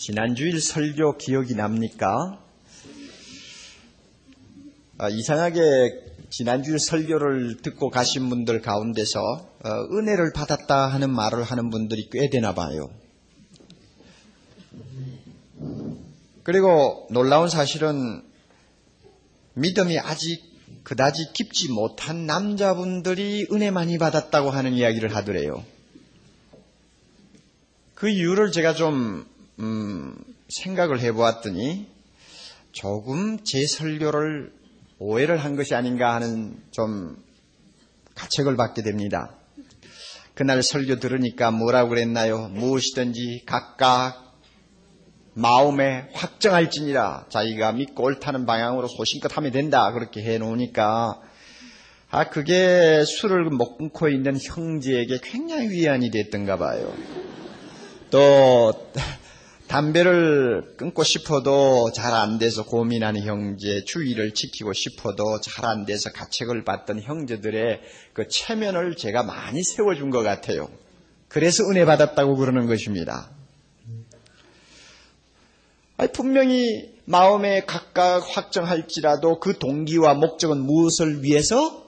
지난주일 설교 기억이 납니까? 이상하게 지난주일 설교를 듣고 가신 분들 가운데서 은혜를 받았다 하는 말을 하는 분들이 꽤 되나 봐요. 그리고 놀라운 사실은 믿음이 아직 그다지 깊지 못한 남자분들이 은혜 많이 받았다고 하는 이야기를 하더래요. 그 이유를 제가 좀 생각을 해보았더니 조금 제 설교를 오해를 한 것이 아닌가 하는 좀 가책을 받게 됩니다. 그날 설교 들으니까 뭐라고 그랬나요? 무엇이든지 각각 마음에 확정할지니라. 자기가 믿고 옳다는 방향으로 소신껏 하면 된다. 그렇게 해놓으니까 그게 술을 못 끊고 있는 형제에게 굉장히 위안이 됐던가 봐요. 또 담배를 끊고 싶어도 잘 안 돼서 고민하는 형제, 주의를 지키고 싶어도 잘 안 돼서 가책을 받던 형제들의 그 체면을 제가 많이 세워준 것 같아요. 그래서 은혜 받았다고 그러는 것입니다. 분명히 마음에 각각 확정할지라도 그 동기와 목적은 무엇을 위해서?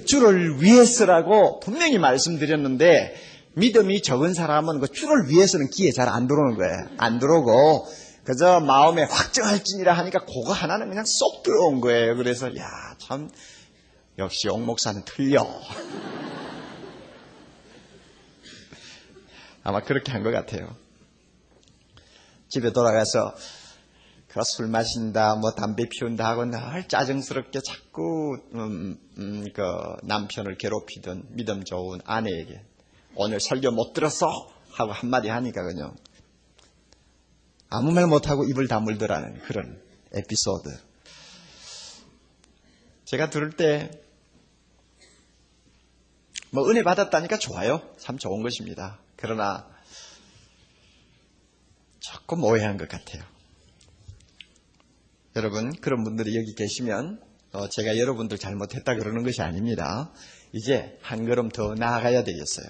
주를 위해서라고 분명히 말씀드렸는데 믿음이 적은 사람은 그 주를 위해서는 귀에 잘 안 들어오는 거예요. 안 들어오고 그저 마음에 확정할지니라 하니까 그거 하나는 그냥 쏙 들어온 거예요. 그래서 참 역시 옥 목사는 틀려. 아마 그렇게 한 것 같아요. 집에 돌아가서 그 술 마신다, 담배 피운다 하고 늘 짜증스럽게 자꾸 그 남편을 괴롭히던 믿음 좋은 아내에게 오늘 설교 못 들었어? 하고 한마디 하니까 그냥 아무 말 못하고 입을 다물더라는 그런 에피소드. 제가 들을 때 은혜 받았다니까 좋아요. 참 좋은 것입니다. 그러나 조금 오해한 것 같아요. 여러분, 그런 분들이 여기 계시면 제가 여러분들 잘못했다 그러는 것이 아닙니다. 이제 한 걸음 더 나아가야 되겠어요.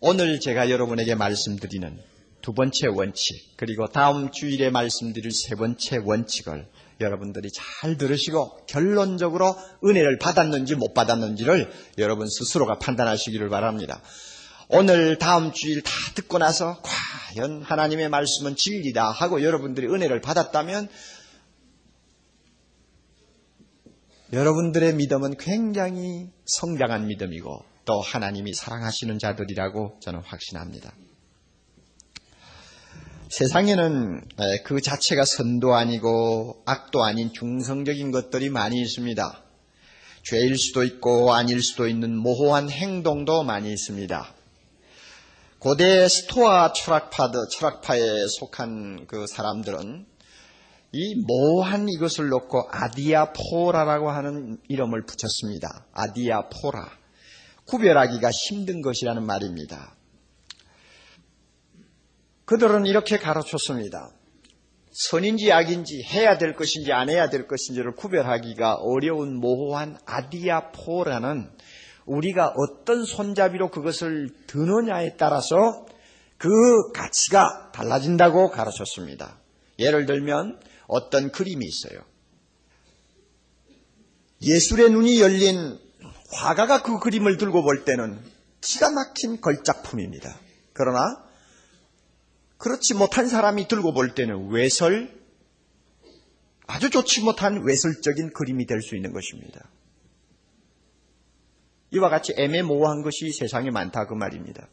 오늘 제가 여러분에게 말씀드리는 두 번째 원칙, 그리고 다음 주일에 말씀드릴 세 번째 원칙을 여러분들이 잘 들으시고 결론적으로 은혜를 받았는지 못 받았는지를 여러분 스스로가 판단하시기를 바랍니다. 오늘 다음 주일 다 듣고 나서 과연 하나님의 말씀은 진리다 하고 여러분들이 은혜를 받았다면 여러분들의 믿음은 굉장히 성장한 믿음이고 또 하나님이 사랑하시는 자들이라고 저는 확신합니다. 세상에는 그 자체가 선도 아니고 악도 아닌 중성적인 것들이 많이 있습니다. 죄일 수도 있고 아닐 수도 있는 모호한 행동도 많이 있습니다. 고대 스토아 철학파에 속한 그 사람들은 이 모호한 이것을 놓고 아디아포라라고 하는 이름을 붙였습니다. 아디아포라. 구별하기가 힘든 것이라는 말입니다. 그들은 이렇게 가르쳤습니다. 선인지 악인지 해야 될 것인지 안 해야 될 것인지를 구별하기가 어려운 모호한 아디아포라는 우리가 어떤 손잡이로 그것을 드느냐에 따라서 그 가치가 달라진다고 가르쳤습니다. 예를 들면 어떤 그림이 있어요. 예술의 눈이 열린 화가가 그 그림을 들고 볼 때는 기가 막힌 걸작품입니다. 그러나 그렇지 못한 사람이 들고 볼 때는 아주 좋지 못한 외설적인 그림이 될 수 있는 것입니다. 이와 같이 애매모호한 것이 세상에 많다 그 말입니다.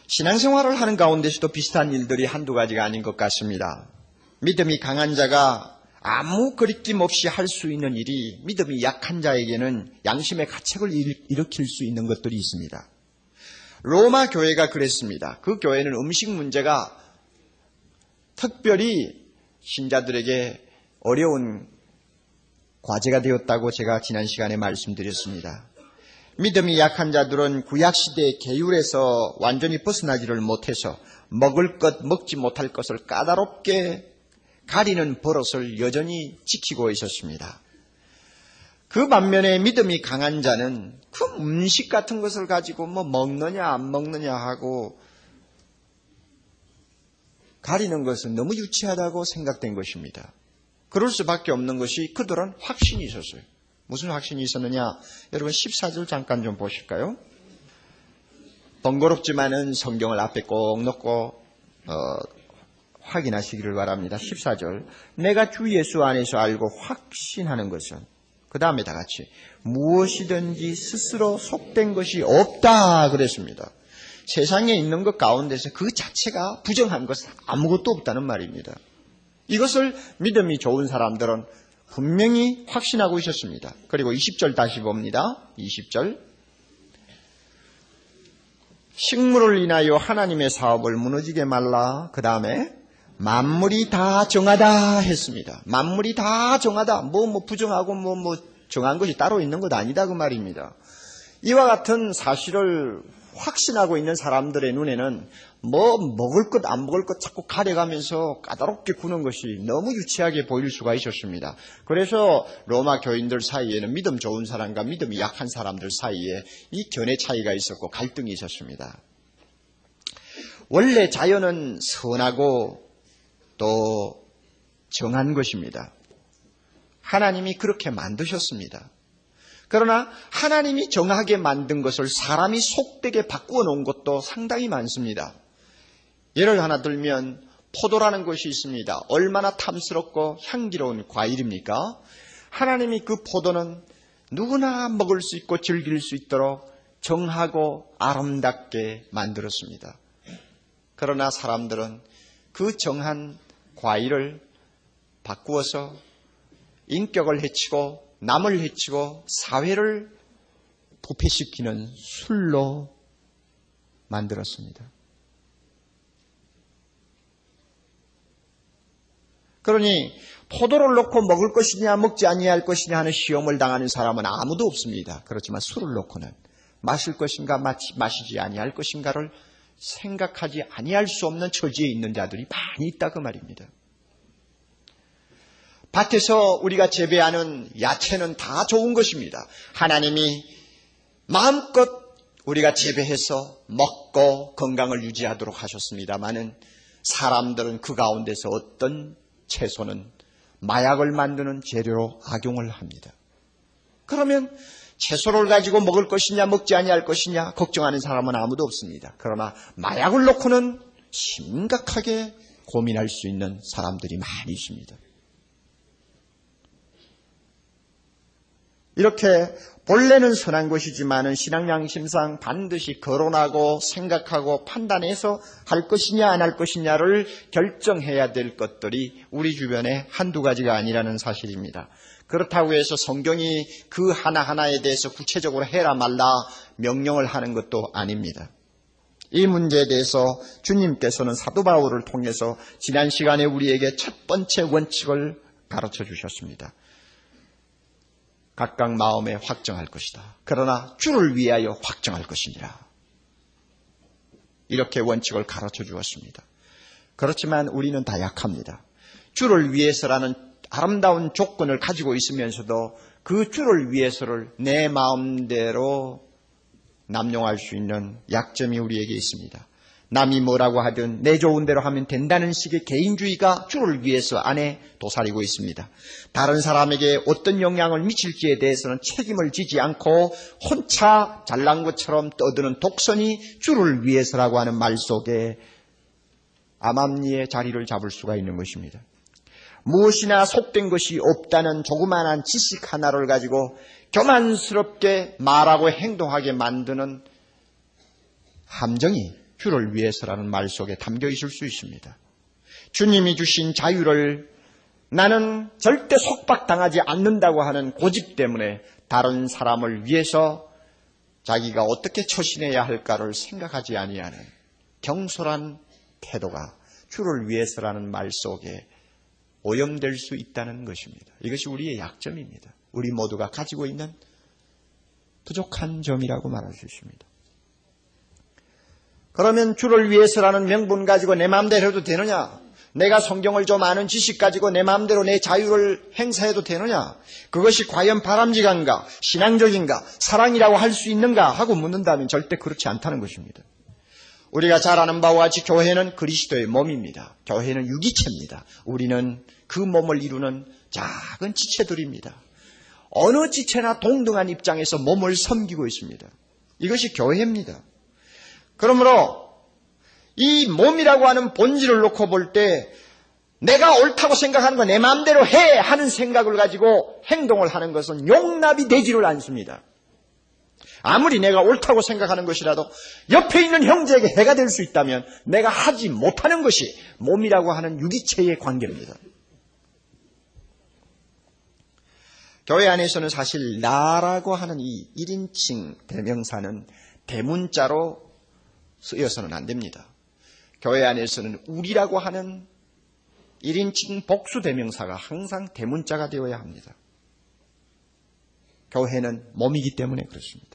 신앙생활을 하는 가운데서도 비슷한 일들이 한두 가지가 아닌 것 같습니다. 믿음이 강한 자가 아무 거리낌 없이 할 수 있는 일이 믿음이 약한 자에게는 양심의 가책을 일으킬 수 있는 것들이 있습니다. 로마 교회가 그랬습니다. 그 교회는 음식 문제가 특별히 신자들에게 어려운 과제가 되었다고 제가 지난 시간에 말씀드렸습니다. 믿음이 약한 자들은 구약시대의 계율에서 완전히 벗어나지를 못해서 먹을 것, 먹지 못할 것을 까다롭게 가리는 버릇을 여전히 지키고 있었습니다. 그 반면에 믿음이 강한 자는 그 음식 같은 것을 가지고 먹느냐 안 먹느냐 하고 가리는 것은 너무 유치하다고 생각된 것입니다. 그럴 수밖에 없는 것이 그들은 확신이 있었어요. 무슨 확신이 있었느냐? 여러분 14절 잠깐 좀 보실까요? 번거롭지만은 성경을 앞에 꼭 넣고 확인하시기를 바랍니다. 14절. 내가 주 예수 안에서 알고 확신하는 것은, 그 다음에 다 같이 무엇이든지 스스로 속된 것이 없다 그랬습니다. 세상에 있는 것 가운데서 그 자체가 부정한 것은 아무것도 없다는 말입니다. 이것을 믿음이 좋은 사람들은 분명히 확신하고 있었습니다. 그리고 20절 다시 봅니다. 20절. 식물을 인하여 하나님의 사업을 무너지게 말라. 그 다음에 만물이 다 정하다 했습니다. 만물이 다 정하다. 뭐 부정하고 뭐 정한 것이 따로 있는 것 아니다 그 말입니다. 이와 같은 사실을 확신하고 있는 사람들의 눈에는 뭐 먹을 것 안 먹을 것 자꾸 가려가면서 까다롭게 구는 것이 너무 유치하게 보일 수가 있었습니다. 그래서 로마 교인들 사이에는 믿음 좋은 사람과 믿음이 약한 사람들 사이에 이 견해 차이가 있었고 갈등이 있었습니다. 원래 자연은 선하고 또 정한 것입니다. 하나님이 그렇게 만드셨습니다. 그러나 하나님이 정하게 만든 것을 사람이 속되게 바꾸어 놓은 것도 상당히 많습니다. 예를 하나 들면 포도라는 것이 있습니다. 얼마나 탐스럽고 향기로운 과일입니까? 하나님이 그 포도는 누구나 먹을 수 있고 즐길 수 있도록 정하고 아름답게 만들었습니다. 그러나 사람들은 그 정한 과일을 바꾸어서 인격을 해치고 남을 해치고 사회를 부패시키는 술로 만들었습니다. 그러니 포도를 놓고 먹을 것이냐 먹지 아니할 것이냐 하는 시험을 당하는 사람은 아무도 없습니다. 그렇지만 술을 놓고는 마실 것인가 마시지 아니할 것인가를 생각하지 아니할 수 없는 처지에 있는 자들이 많이 있다 그 말입니다. 밭에서 우리가 재배하는 야채는 다 좋은 것입니다. 하나님이 마음껏 우리가 재배해서 먹고 건강을 유지하도록 하셨습니다마는 사람들은 그 가운데서 어떤 채소는 마약을 만드는 재료로 악용을 합니다. 그러면 채소를 가지고 먹을 것이냐 먹지 아니할 것이냐 걱정하는 사람은 아무도 없습니다. 그러나 마약을 놓고는 심각하게 고민할 수 있는 사람들이 많이 있습니다. 이렇게 본래는 선한 것이지만은 신앙 양심상 반드시 거론하고 생각하고 판단해서 할 것이냐 안 할 것이냐를 결정해야 될 것들이 우리 주변에 한두 가지가 아니라는 사실입니다. 그렇다고 해서 성경이 그 하나하나에 대해서 구체적으로 해라 말라 명령을 하는 것도 아닙니다. 이 문제에 대해서 주님께서는 사도 바울을 통해서 지난 시간에 우리에게 첫 번째 원칙을 가르쳐 주셨습니다. 각각 마음에 확정할 것이다. 그러나 주를 위하여 확정할 것이니라. 이렇게 원칙을 가르쳐 주었습니다. 그렇지만 우리는 다 약합니다. 주를 위해서라는 아름다운 조건을 가지고 있으면서도 그 주를 위해서를 내 마음대로 남용할 수 있는 약점이 우리에게 있습니다. 남이 뭐라고 하든 내 좋은 대로 하면 된다는 식의 개인주의가 주를 위해서 안에 도사리고 있습니다. 다른 사람에게 어떤 영향을 미칠지에 대해서는 책임을 지지 않고 혼자 잘난 것처럼 떠드는 독선이 주를 위해서라고 하는 말 속에 암암리의 자리를 잡을 수가 있는 것입니다. 무엇이나 속된 것이 없다는 조그마한 지식 하나를 가지고 교만스럽게 말하고 행동하게 만드는 함정이 주를 위해서라는 말 속에 담겨 있을 수 있습니다. 주님이 주신 자유를 나는 절대 속박당하지 않는다고 하는 고집 때문에 다른 사람을 위해서 자기가 어떻게 처신해야 할까를 생각하지 아니하는 경솔한 태도가 주를 위해서라는 말 속에 오염될 수 있다는 것입니다. 이것이 우리의 약점입니다. 우리 모두가 가지고 있는 부족한 점이라고 말할 수 있습니다. 그러면 주를 위해서라는 명분 가지고 내 마음대로 해도 되느냐? 내가 성경을 좀 아는 지식 가지고 내 마음대로 내 자유를 행사해도 되느냐? 그것이 과연 바람직한가? 신앙적인가? 사랑이라고 할 수 있는가? 하고 묻는다면 절대 그렇지 않다는 것입니다. 우리가 잘 아는 바와 같이 교회는 그리스도의 몸입니다. 교회는 유기체입니다. 우리는 그 몸을 이루는 작은 지체들입니다. 어느 지체나 동등한 입장에서 몸을 섬기고 있습니다. 이것이 교회입니다. 그러므로 이 몸이라고 하는 본질을 놓고 볼 때 내가 옳다고 생각하는 거 내 마음대로 해 하는 생각을 가지고 행동을 하는 것은 용납이 되지를 않습니다. 아무리 내가 옳다고 생각하는 것이라도 옆에 있는 형제에게 해가 될 수 있다면 내가 하지 못하는 것이 몸이라고 하는 유기체의 관계입니다. 교회 안에서는 사실 나라고 하는 이 1인칭 대명사는 대문자로 쓰여서는 안 됩니다. 교회 안에서는 우리라고 하는 1인칭 복수 대명사가 항상 대문자가 되어야 합니다. 교회는 몸이기 때문에 그렇습니다.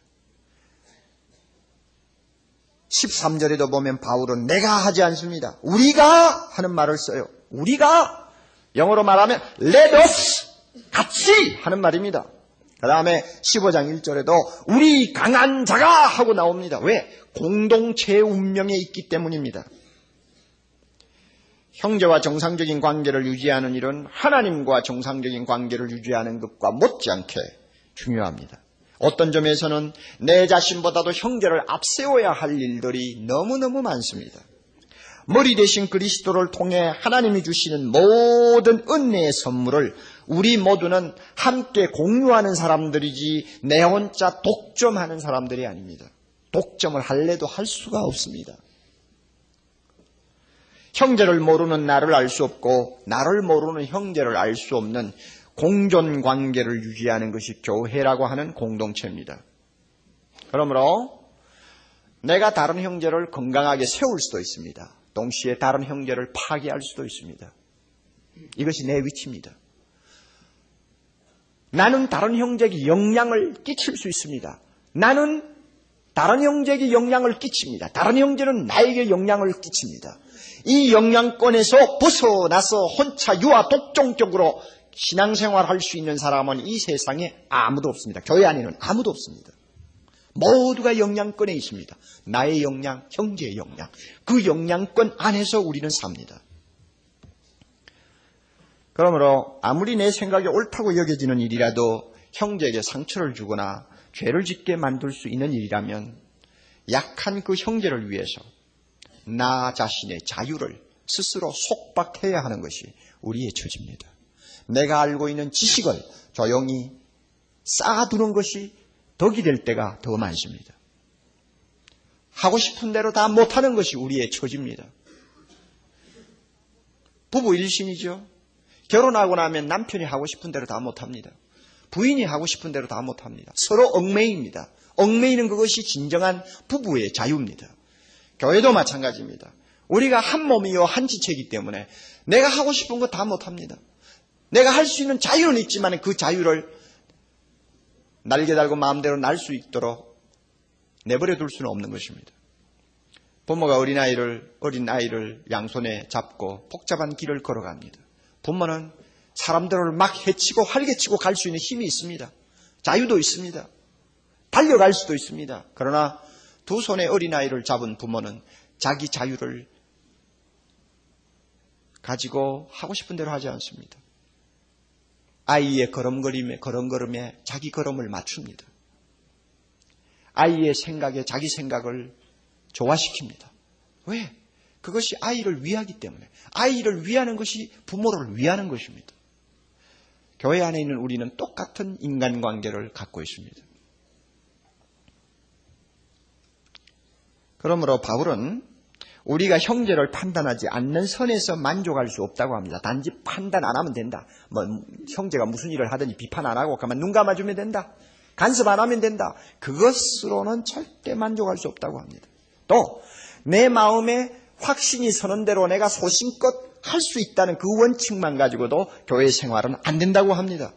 13절에도 보면 바울은 내가 하지 않습니다. 우리가 하는 말을 써요. 우리가 영어로 말하면 let us 같이 하는 말입니다. 그 다음에 15장 1절에도 우리 강한 자가 하고 나옵니다. 왜? 공동체의 운명에 있기 때문입니다. 형제와 정상적인 관계를 유지하는 일은 하나님과 정상적인 관계를 유지하는 것과 못지않게 중요합니다. 어떤 점에서는 내 자신보다도 형제를 앞세워야 할 일들이 너무너무 많습니다. 머리 대신 그리스도를 통해 하나님이 주시는 모든 은혜의 선물을 우리 모두는 함께 공유하는 사람들이지 내 혼자 독점하는 사람들이 아닙니다. 독점을 할래도 할 수가 없습니다. 형제를 모르는 나를 알 수 없고 나를 모르는 형제를 알 수 없는 공존관계를 유지하는 것이 교회라고 하는 공동체입니다. 그러므로 내가 다른 형제를 건강하게 세울 수도 있습니다. 동시에 다른 형제를 파괴할 수도 있습니다. 이것이 내 위치입니다. 나는 다른 형제에게 영향을 끼칠 수 있습니다. 나는 다른 형제에게 영향을 끼칩니다. 다른 형제는 나에게 영향을 끼칩니다. 이 영향권에서 벗어나서 혼자 유아 독종격으로 신앙생활할 수 있는 사람은 이 세상에 아무도 없습니다. 교회 안에는 아무도 없습니다. 모두가 영향권에 있습니다. 나의 영향, 형제의 영향. 그 영향권 안에서 우리는 삽니다. 그러므로 아무리 내 생각이 옳다고 여겨지는 일이라도 형제에게 상처를 주거나 죄를 짓게 만들 수 있는 일이라면 약한 그 형제를 위해서 나 자신의 자유를 스스로 속박해야 하는 것이 우리의 처지입니다. 내가 알고 있는 지식을 조용히 쌓아두는 것이 덕이 될 때가 더 많습니다. 하고 싶은 대로 다 못하는 것이 우리의 처지입니다. 부부 일신이죠. 결혼하고 나면 남편이 하고 싶은 대로 다 못합니다. 부인이 하고 싶은 대로 다 못합니다. 서로 얽매입니다. 얽매이는 그것이 진정한 부부의 자유입니다. 교회도 마찬가지입니다. 우리가 한 몸이요 한 지체이기 때문에 내가 하고 싶은 거 다 못합니다. 내가 할 수 있는 자유는 있지만 그 자유를 날개 달고 마음대로 날 수 있도록 내버려 둘 수는 없는 것입니다. 부모가 어린 아이를 양손에 잡고 복잡한 길을 걸어갑니다. 부모는 사람들을 막 해치고 활개치고 갈 수 있는 힘이 있습니다. 자유도 있습니다. 달려갈 수도 있습니다. 그러나 두 손에 어린아이를 잡은 부모는 자기 자유를 가지고 하고 싶은 대로 하지 않습니다. 아이의 걸음걸음에 자기 걸음을 맞춥니다. 아이의 생각에 자기 생각을 조화시킵니다. 왜? 그것이 아이를 위하기 때문에. 아이를 위하는 것이 부모를 위하는 것입니다. 교회 안에 있는 우리는 똑같은 인간관계를 갖고 있습니다. 그러므로 바울은 우리가 형제를 판단하지 않는 선에서 만족할 수 없다고 합니다. 단지 판단 안 하면 된다. 형제가 무슨 일을 하든지 비판 안 하고 가만 눈 감아주면 된다. 간섭 안 하면 된다. 그것으로는 절대 만족할 수 없다고 합니다. 또 내 마음에 확신이 서는 대로 내가 소신껏 할 수 있다는 그 원칙만 가지고도 교회 생활은 안 된다고 합니다.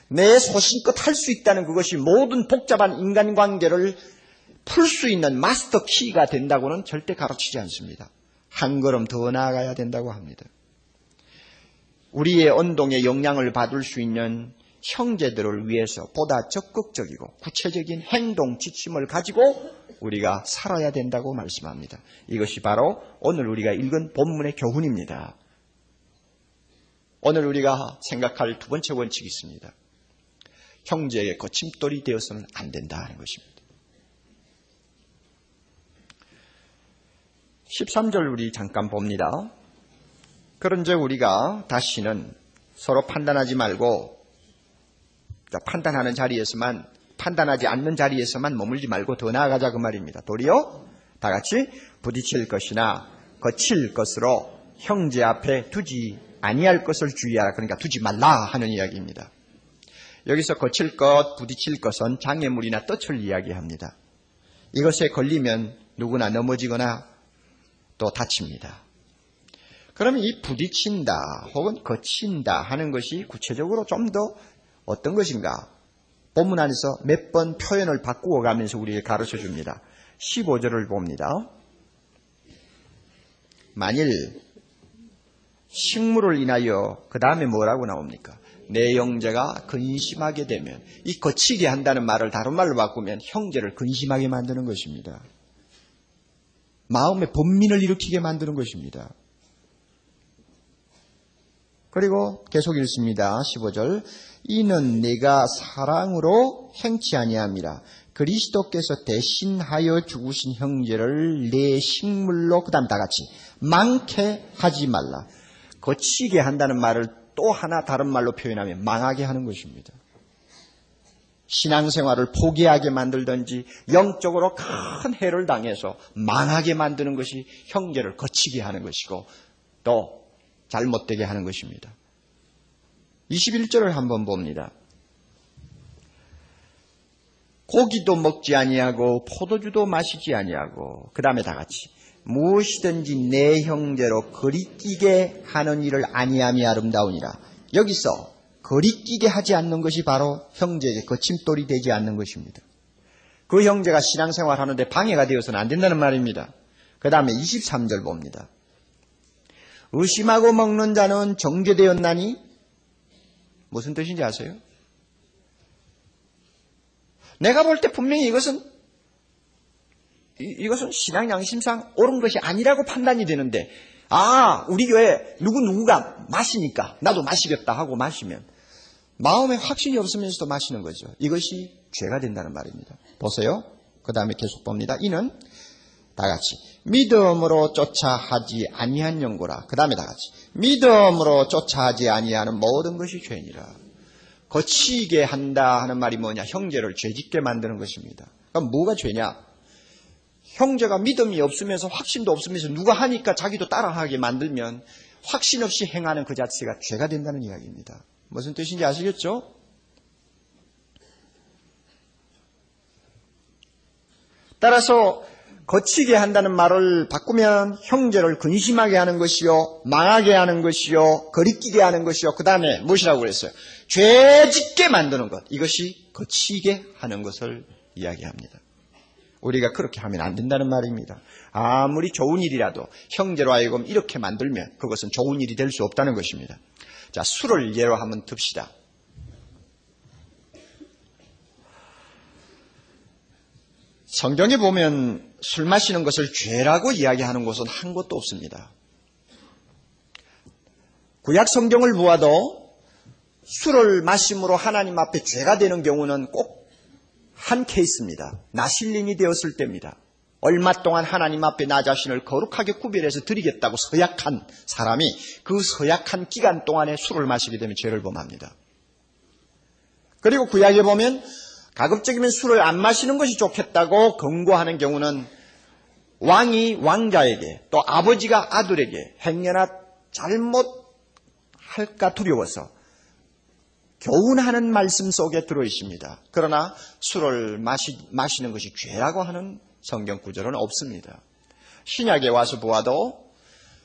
내 소신껏 할 수 있다는 그것이 모든 복잡한 인간관계를 풀 수 있는 마스터 키가 된다고는 절대 가르치지 않습니다. 한 걸음 더 나아가야 된다고 합니다. 우리의 언동에 영향을 받을 수 있는 형제들을 위해서 보다 적극적이고 구체적인 행동 지침을 가지고 우리가 살아야 된다고 말씀합니다. 이것이 바로 오늘 우리가 읽은 본문의 교훈입니다. 오늘 우리가 생각할 두 번째 원칙이 있습니다. 형제에게 거침돌이 되어서는 안 된다는 것입니다. 13절 우리 잠깐 봅니다. 그런즉 우리가 다시는 서로 판단하지 말고 판단하는 자리에서만 판단하지 않는 자리에서만 머물지 말고 더 나아가자 그 말입니다. 도리어 다 같이 부딪힐 것이나 거칠 것으로 형제 앞에 두지 아니할 것을 주의하라. 그러니까 두지 말라 하는 이야기입니다. 여기서 거칠 것, 부딪힐 것은 장애물이나 떡을 이야기합니다. 이것에 걸리면 누구나 넘어지거나 또 다칩니다. 그러면 이 부딪힌다 혹은 거친다 하는 것이 구체적으로 좀 더 어떤 것인가? 본문 안에서 몇 번 표현을 바꾸어 가면서 우리에게 가르쳐 줍니다. 15절을 봅니다. 만일 식물을 인하여 그 다음에 뭐라고 나옵니까? 내 형제가 근심하게 되면, 이 거치게 한다는 말을 다른 말로 바꾸면 형제를 근심하게 만드는 것입니다. 마음의 번민을 일으키게 만드는 것입니다. 그리고 계속 읽습니다. 15절. 이는 내가 사랑으로 행치 아니함이라. 그리스도께서 대신하여 죽으신 형제를 내 식물로, 그 다음 다 같이 망케 하지 말라. 거치게 한다는 말을 또 하나 다른 말로 표현하면 망하게 하는 것입니다. 신앙생활을 포기하게 만들든지 영적으로 큰 해를 당해서 망하게 만드는 것이 형제를 거치게 하는 것이고 또 잘못되게 하는 것입니다. 21절을 한번 봅니다. 고기도 먹지 아니하고 포도주도 마시지 아니하고 그 다음에 다 같이 무엇이든지 내 형제로 거리끼게 하는 일을 아니함이 아름다우니라. 여기서 거리끼게 하지 않는 것이 바로 형제에게 거침돌이 되지 않는 것입니다. 그 형제가 신앙생활 하는데 방해가 되어서는 안 된다는 말입니다. 그 다음에 23절 봅니다. 의심하고 먹는 자는 정죄되었나니? 무슨 뜻인지 아세요? 내가 볼 때 분명히 이것은 신앙 양심상 옳은 것이 아니라고 판단이 되는데, 우리 교회 누구가 마시니까 나도 마시겠다 하고 마시면 마음에 확신이 없으면서도 마시는 거죠. 이것이 죄가 된다는 말입니다. 보세요. 그 다음에 계속 봅니다. 이는 다 같이 믿음으로 쫓아 하지 아니한 연고라. 그 다음에 다 같이 믿음으로 쫓아 하지 아니하는 모든 것이 죄니라. 거치게 한다 하는 말이 뭐냐? 형제를 죄짓게 만드는 것입니다. 그럼 뭐가 죄냐? 형제가 믿음이 없으면서 확신도 없으면서 누가 하니까 자기도 따라하게 만들면 확신 없이 행하는 그 자체가 죄가 된다는 이야기입니다. 무슨 뜻인지 아시겠죠? 따라서 거치게 한다는 말을 바꾸면 형제를 근심하게 하는 것이요, 망하게 하는 것이요, 거리끼게 하는 것이요, 그 다음에 무엇이라고 그랬어요? 죄짓게 만드는 것. 이것이 거치게 하는 것을 이야기합니다. 우리가 그렇게 하면 안 된다는 말입니다. 아무리 좋은 일이라도 형제로 하여금 이렇게 만들면 그것은 좋은 일이 될 수 없다는 것입니다. 자, 술을 예로 한번 듭시다. 성경에 보면 술 마시는 것을 죄라고 이야기하는 곳은 한 곳도 없습니다. 구약 성경을 보아도 술을 마심으로 하나님 앞에 죄가 되는 경우는 꼭 한 케이스입니다. 나실림이 되었을 때입니다. 얼마 동안 하나님 앞에 나 자신을 거룩하게 구별해서 드리겠다고 서약한 사람이 그 서약한 기간 동안에 술을 마시게 되면 죄를 범합니다. 그리고 구약에 보면 가급적이면 술을 안 마시는 것이 좋겠다고 권고하는 경우는 왕이 왕자에게 또 아버지가 아들에게 행여나 잘못할까 두려워서 교훈하는 말씀 속에 들어있습니다. 그러나 술을 마시는 것이 죄라고 하는 성경 구절은 없습니다. 신약에 와서 보아도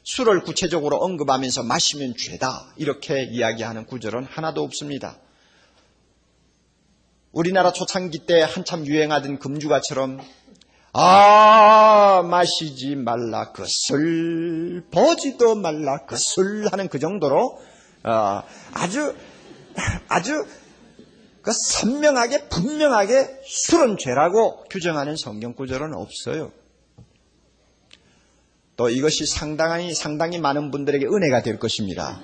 술을 구체적으로 언급하면서 마시면 죄다 이렇게 이야기하는 구절은 하나도 없습니다. 우리나라 초창기 때 한참 유행하던 금주가처럼 마시지 말라 그 술, 보지도 말라 그 술 하는 그 정도로 아주 그 선명하게 분명하게 술은 죄라고 규정하는 성경 구절은 없어요. 또 이것이 상당히 많은 분들에게 은혜가 될 것입니다.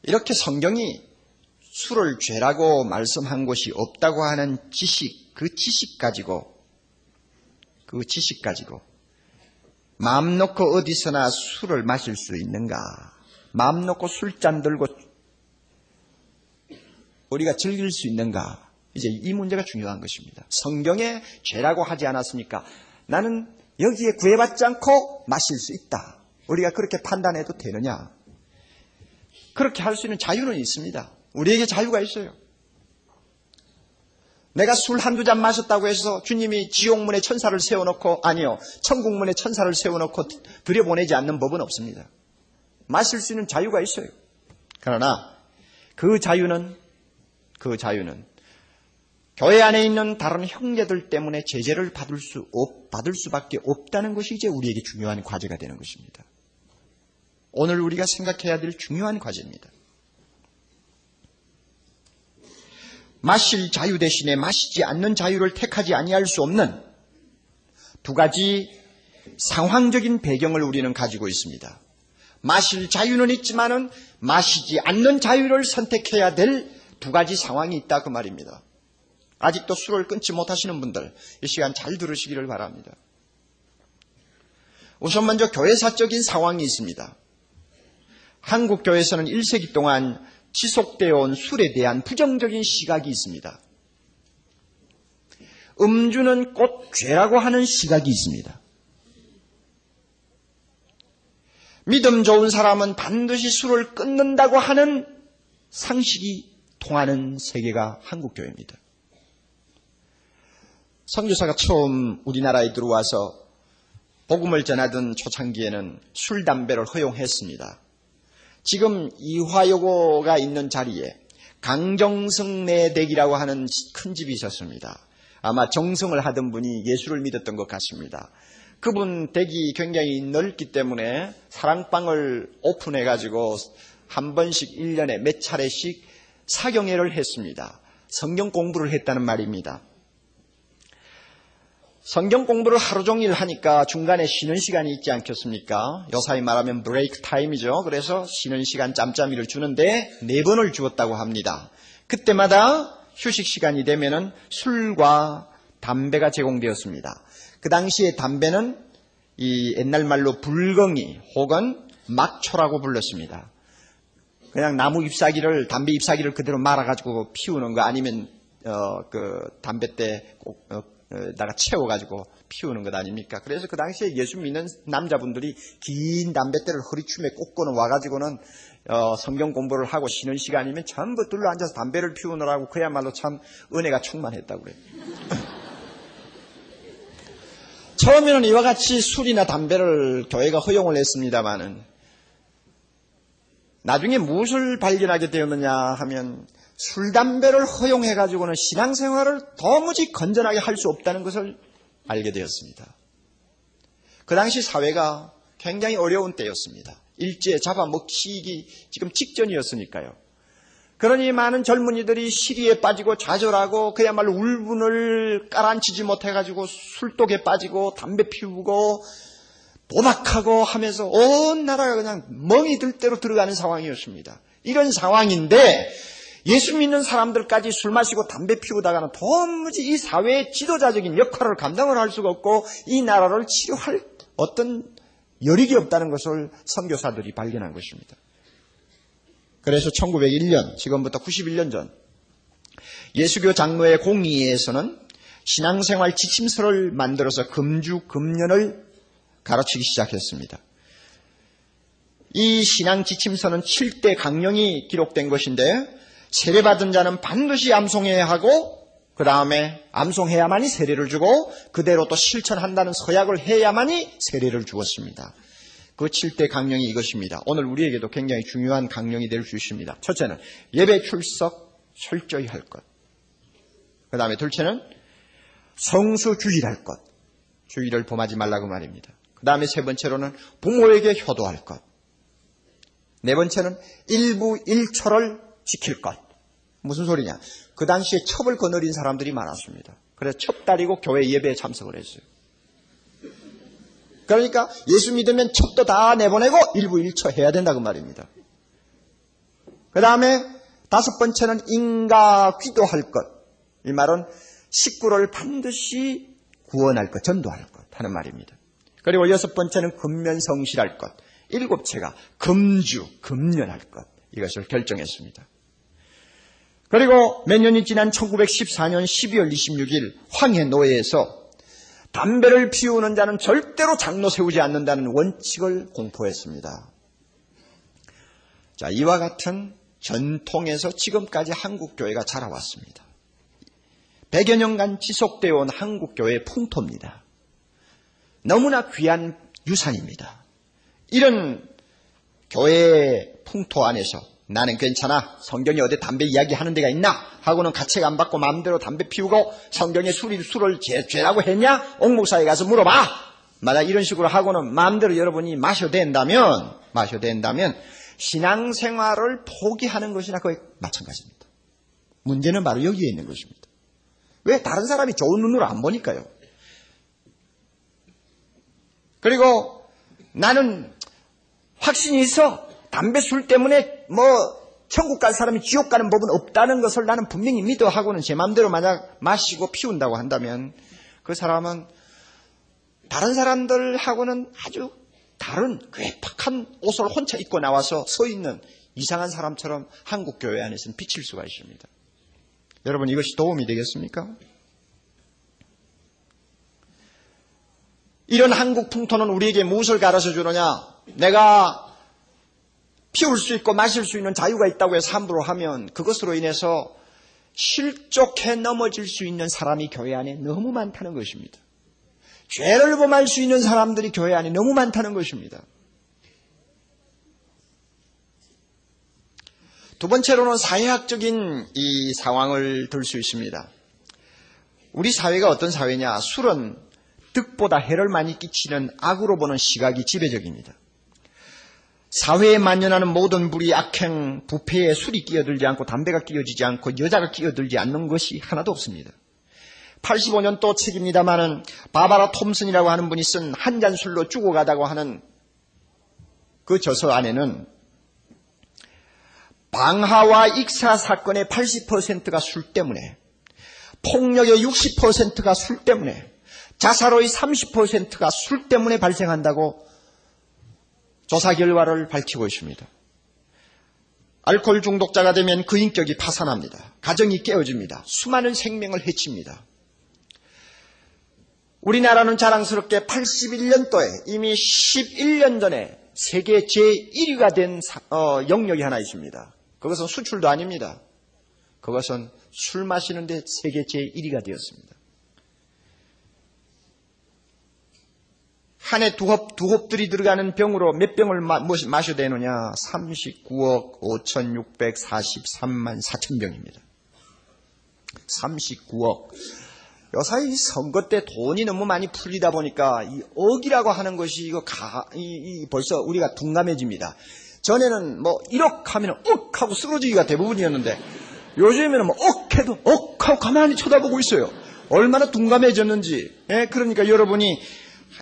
이렇게 성경이 술을 죄라고 말씀한 곳이 없다고 하는 그 지식 가지고 마음 놓고 어디서나 술을 마실 수 있는가? 마음 놓고 술잔 들고 우리가 즐길 수 있는가? 이제 이 문제가 중요한 것입니다. 성경에 죄라고 하지 않았습니까? 나는 여기에 구애받지 않고 마실 수 있다. 우리가 그렇게 판단해도 되느냐? 그렇게 할 수 있는 자유는 있습니다. 우리에게 자유가 있어요. 내가 술 한두 잔 마셨다고 해서 주님이 지옥문에 천사를 세워놓고, 아니요, 천국문에 천사를 세워놓고 들여보내지 않는 법은 없습니다. 마실 수 있는 자유가 있어요. 그러나 그 자유는 교회 안에 있는 다른 형제들 때문에 제재를 받을 수밖에 없다는 것이 이제 우리에게 중요한 과제가 되는 것입니다. 오늘 우리가 생각해야 될 중요한 과제입니다. 마실 자유 대신에 마시지 않는 자유를 택하지 아니할 수 없는 두 가지 상황적인 배경을 우리는 가지고 있습니다. 마실 자유는 있지만은 마시지 않는 자유를 선택해야 될 두 가지 상황이 있다 그 말입니다. 아직도 술을 끊지 못하시는 분들 이 시간 잘 들으시기를 바랍니다. 우선 먼저 교회사적인 상황이 있습니다. 한국 교회에서는 1세기 동안 지속되어 온 술에 대한 부정적인 시각이 있습니다. 음주는 곧 죄라고 하는 시각이 있습니다. 믿음 좋은 사람은 반드시 술을 끊는다고 하는 상식이 통하는 세계가 한국 교회입니다. 선교사가 처음 우리나라에 들어와서 복음을 전하던 초창기에는 술, 담배를 허용했습니다. 지금 이화여고가 있는 자리에 강정성 내댁이라고 하는 큰 집이 있었습니다. 아마 정성을 하던 분이 예수를 믿었던 것 같습니다. 그분 댁이 굉장히 넓기 때문에 사랑방을 오픈해가지고 한 번씩 1년에 몇 차례씩 사경회를 했습니다. 성경 공부를 했다는 말입니다. 성경 공부를 하루 종일 하니까 중간에 쉬는 시간이 있지 않겠습니까? 요사이 말하면 브레이크 타임이죠. 그래서 쉬는 시간 짬짬이를 주는데 4번을 주었다고 합니다. 그때마다 휴식 시간이 되면은 술과 담배가 제공되었습니다. 그 당시에 담배는 이 옛날 말로 불경이 혹은 막초라고 불렀습니다. 그냥 나무 잎사귀를, 담배 잎사귀를 그대로 말아가지고 피우는 거 아니면 그 담뱃대 다가 채워가지고 피우는 것 아닙니까? 그래서 그 당시에 예수 믿는 남자분들이 긴 담뱃대를 허리춤에 꽂고는 와가지고는 성경 공부를 하고 쉬는 시간이면 전부 둘러앉아서 담배를 피우느라고 그야말로 참 은혜가 충만했다고 그래요. 처음에는 이와 같이 술이나 담배를 교회가 허용을 했습니다마는 나중에 무엇을 발견하게 되었느냐 하면 술, 담배를 허용해가지고는 신앙생활을 도무지 건전하게 할 수 없다는 것을 알게 되었습니다. 그 당시 사회가 굉장히 어려운 때였습니다. 일제에 잡아먹히기 지금 직전이었으니까요. 그러니 많은 젊은이들이 시리에 빠지고 좌절하고 그야말로 울분을 깔아앉히지 못해가지고 술독에 빠지고 담배 피우고 도박하고 하면서 온 나라가 그냥 멍이 들 대로 들어가는 상황이었습니다. 이런 상황인데 예수 믿는 사람들까지 술 마시고 담배 피우다가는 도무지 이 사회의 지도자적인 역할을 감당을 할 수가 없고 이 나라를 치료할 어떤 여력이 없다는 것을 선교사들이 발견한 것입니다. 그래서 1901년, 지금부터 91년 전 예수교 장로의 공의회에서는 신앙생활 지침서를 만들어서 금주, 금연을 가르치기 시작했습니다. 이 신앙 지침서는 7대 강령이 기록된 것인데 세례받은 자는 반드시 암송해야 하고 그 다음에 암송해야만이 세례를 주고 그대로 또 실천한다는 서약을 해야만이 세례를 주었습니다. 그 7대 강령이 이것입니다. 오늘 우리에게도 굉장히 중요한 강령이 될 수 있습니다. 첫째는 예배 출석 철저히 할 것. 그 다음에 둘째는 성수 주일할 것. 주일을 범하지 말라고 말입니다. 그 다음에 세 번째로는 부모에게 효도할 것. 네 번째는 일부 일처를 지킬 것. 무슨 소리냐? 그 당시에 첩을 거느린 사람들이 많았습니다. 그래서 첩 다리고 교회 예배에 참석을 했어요. 그러니까 예수 믿으면 첩도 다 내보내고 일부 일처 해야 된다고 말입니다. 그 다음에 다섯 번째는 인가 기도할 것. 이 말은 식구를 반드시 구원할 것, 전도할 것 하는 말입니다. 그리고 여섯 번째는 근면성실할 것. 일곱째가 금주, 금년할 것. 이것을 결정했습니다. 그리고 몇 년이 지난 1914년 12월 26일 황해 노예에서 담배를 피우는 자는 절대로 장로 세우지 않는다는 원칙을 공포했습니다. 자, 이와 같은 전통에서 지금까지 한국교회가 자라왔습니다. 100여 년간 지속되어 온 한국교회의 풍토입니다. 너무나 귀한 유산입니다. 이런 교회의 풍토 안에서 나는 괜찮아, 성경에 어디 담배 이야기하는 데가 있나 하고는 가책 안 받고 마음대로 담배 피우고 성경에 술을 죄라고 했냐? 옥목사에 가서 물어봐. 만약 이런 식으로 하고는 마음대로 여러분이 마셔도 된다면 신앙생활을 포기하는 것이나 거의 마찬가지입니다. 문제는 바로 여기에 있는 것입니다. 왜? 다른 사람이 좋은 눈으로 안 보니까요. 그리고 나는 확신이 있어. 담배 술 때문에 천국 갈 사람이 지옥 가는 법은 없다는 것을 나는 분명히 믿어 하고는 제 마음대로 만약 마시고 피운다고 한다면 그 사람은 다른 사람들하고는 아주 다른 괴팍한 옷을 혼자 입고 나와서 서 있는 이상한 사람처럼 한국 교회 안에서는 비칠 수가 있습니다. 여러분, 이것이 도움이 되겠습니까? 이런 한국 풍토는 우리에게 무엇을 가르쳐 주느냐? 내가 피울 수 있고 마실 수 있는 자유가 있다고 해서 함부로 하면 그것으로 인해서 실족해 넘어질 수 있는 사람이 교회 안에 너무 많다는 것입니다. 죄를 범할 수 있는 사람들이 교회 안에 너무 많다는 것입니다. 두 번째로는 사회학적인 이 상황을 들 수 있습니다. 우리 사회가 어떤 사회냐? 술은 득보다 해를 많이 끼치는 악으로 보는 시각이 지배적입니다. 사회에 만연하는 모든 불의, 악행, 부패에 술이 끼어들지 않고 담배가 끼어지지 않고 여자가 끼어들지 않는 것이 하나도 없습니다. 85년도 책입니다마는 바바라 톰슨이라고 하는 분이 쓴 한 잔 술로 죽어가다고 하는 그 저서 안에는 방화와 익사 사건의 80%가 술 때문에, 폭력의 60%가 술 때문에, 자살의 30%가 술 때문에 발생한다고 조사 결과를 밝히고 있습니다. 알코올 중독자가 되면 그 인격이 파산합니다. 가정이 깨어집니다. 수많은 생명을 해칩니다. 우리나라는 자랑스럽게 81년도에 이미 11년 전에 세계 제1위가 된 영역이 하나 있습니다. 그것은 수출도 아닙니다. 그것은 술 마시는데 세계 제1위가 되었습니다. 한 해 두 홉들이 들어가는 병으로 몇 병을 마셔야 되느냐? 39억 5,643만 4천 병입니다. 39억. 요사이 선거 때 돈이 너무 많이 풀리다 보니까 이 억이라고 하는 것이 벌써 우리가 둔감해집니다. 전에는 1억 하면 억 하고 쓰러지기가 대부분이었는데 요즘에는 억 해도 억 하고 가만히 쳐다보고 있어요. 얼마나 둔감해졌는지. 그러니까 여러분이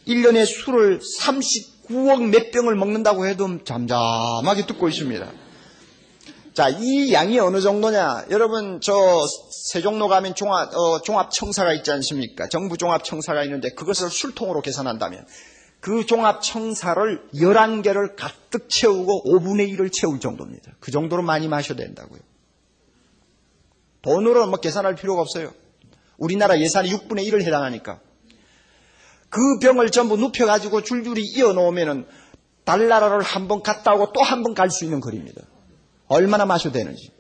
1년에 술을 39억 몇 병을 먹는다고 해도 잠잠하게 듣고 있습니다. 자, 이 양이 어느 정도냐? 여러분, 세종로 가면 종합청사가 있지 않습니까? 정부 종합청사가 있는데 그것을 술통으로 계산한다면 그 종합청사를 11개를 가득 채우고 5분의 1을 채울 정도입니다. 그 정도로 많이 마셔야 된다고요. 돈으로 계산할 필요가 없어요. 우리나라 예산이 6분의 1을 해당하니까. 그 병을 전부 눕혀가지고 줄줄이 이어놓으면은 달나라를 한 번 갔다 오고 또 한 번 갈 수 있는 거리입니다. 얼마나 마셔도 되는지.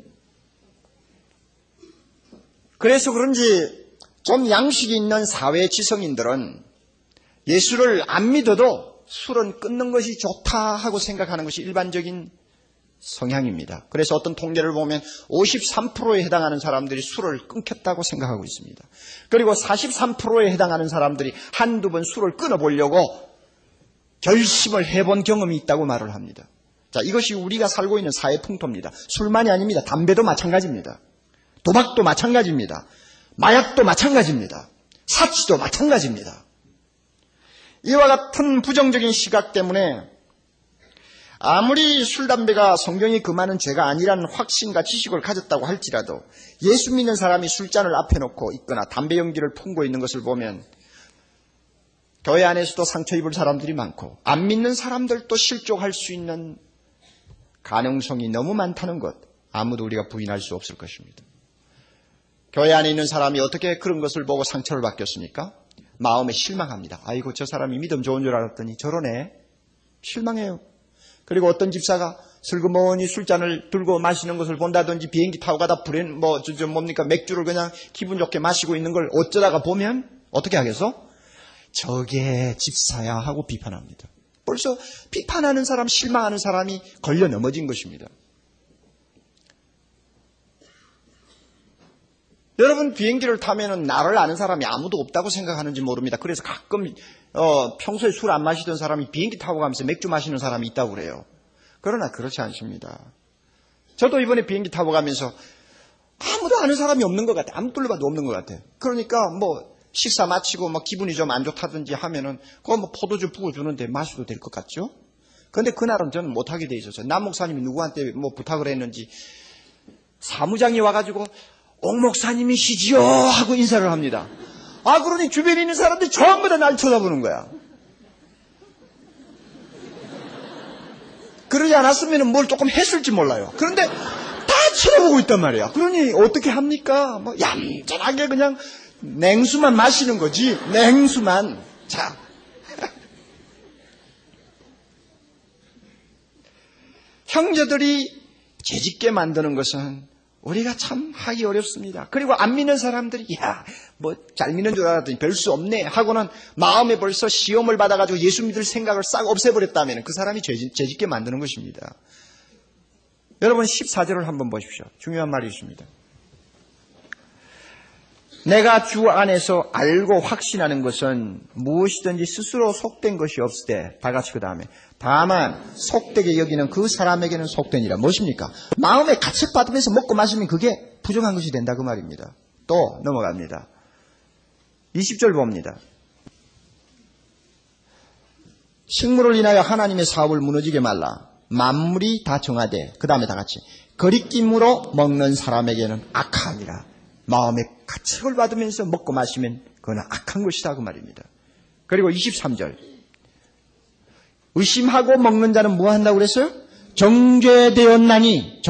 그래서 그런지 좀 양식이 있는 사회 지성인들은 예수를 안 믿어도 술은 끊는 것이 좋다 하고 생각하는 것이 일반적인 성향입니다. 그래서 어떤 통계를 보면 53%에 해당하는 사람들이 술을 끊겠다고 생각하고 있습니다. 그리고 43%에 해당하는 사람들이 한두 번 술을 끊어보려고 결심을 해본 경험이 있다고 말을 합니다. 자, 이것이 우리가 살고 있는 사회 풍토입니다. 술만이 아닙니다. 담배도 마찬가지입니다. 도박도 마찬가지입니다. 마약도 마찬가지입니다. 사치도 마찬가지입니다. 이와 같은 부정적인 시각 때문에 아무리 술, 담배가 성경이 금하는 죄가 아니라는 확신과 지식을 가졌다고 할지라도 예수 믿는 사람이 술잔을 앞에 놓고 있거나 담배 연기를 품고 있는 것을 보면 교회 안에서도 상처 입을 사람들이 많고 안 믿는 사람들도 실족할 수 있는 가능성이 너무 많다는 것, 아무도 우리가 부인할 수 없을 것입니다. 교회 안에 있는 사람이 어떻게 그런 것을 보고 상처를 받겠습니까? 마음에 실망합니다. 아이고, 저 사람이 믿음 좋은 줄 알았더니 저러네. 실망해요. 그리고 어떤 집사가 슬그머니 술잔을 들고 마시는 것을 본다든지 비행기 타고 가다 맥주를 그냥 기분 좋게 마시고 있는 걸 어쩌다가 보면 어떻게 하겠어? 저게 집사야 하고 비판합니다. 벌써 비판하는 사람, 실망하는 사람이 걸려 넘어진 것입니다. 여러분, 비행기를 타면은 나를 아는 사람이 아무도 없다고 생각하는지 모릅니다. 그래서 가끔 평소에 술 안 마시던 사람이 비행기 타고 가면서 맥주 마시는 사람이 있다고 그래요. 그러나 그렇지 않습니다. 저도 이번에 비행기 타고 가면서 아무도 아는 사람이 없는 것 같아. 아무 둘러봐도 없는 것 같아. 그러니까 식사 마치고 기분이 좀 안 좋다든지 하면은 그거 포도주 부어주는데 마셔도 될 것 같죠? 그런데 그날은 저는 못하게 돼 있었어요. 남 목사님이 누구한테 부탁을 했는지 사무장이 와가지고 옥 목사님이시지요? 하고 인사를 합니다. 그러니 주변에 있는 사람들이 전부 다 날 쳐다보는 거야. 그러지 않았으면 뭘 조금 했을지 몰라요. 그런데 다 쳐다보고 있단 말이야. 그러니 어떻게 합니까? 얌전하게 그냥 냉수만 마시는 거지. 냉수만. 자. 형제들이 죄짓게 만드는 것은 우리가 참 하기 어렵습니다. 그리고 안 믿는 사람들이 잘 믿는 줄 알았더니 별 수 없네 하고는 마음에 벌써 시험을 받아가지고 예수 믿을 생각을 싹 없애버렸다면 그 사람이 죄짓게 만드는 것입니다. 여러분 14절을 한번 보십시오. 중요한 말이 있습니다. 내가 주 안에서 알고 확신하는 것은 무엇이든지 스스로 속된 것이 없으되 다 같이 그 다음에 다만 속되게 여기는 그 사람에게는 속되니라. 무엇입니까? 마음에 가책받으면서 먹고 마시면 그게 부정한 것이 된다 그 말입니다. 또 넘어갑니다. 20절 봅니다. 식물을 인하여 하나님의 사업을 무너지게 말라. 만물이 다 정하되 그 다음에 다 같이 거리낌으로 먹는 사람에게는 악하니라. 마음에 가책을 받으면서 먹고 마시면 그건 악한 것이다 그 말입니다. 그리고 23절 의심하고 먹는 자는 뭐 한다고 그랬어요? 정죄되었나니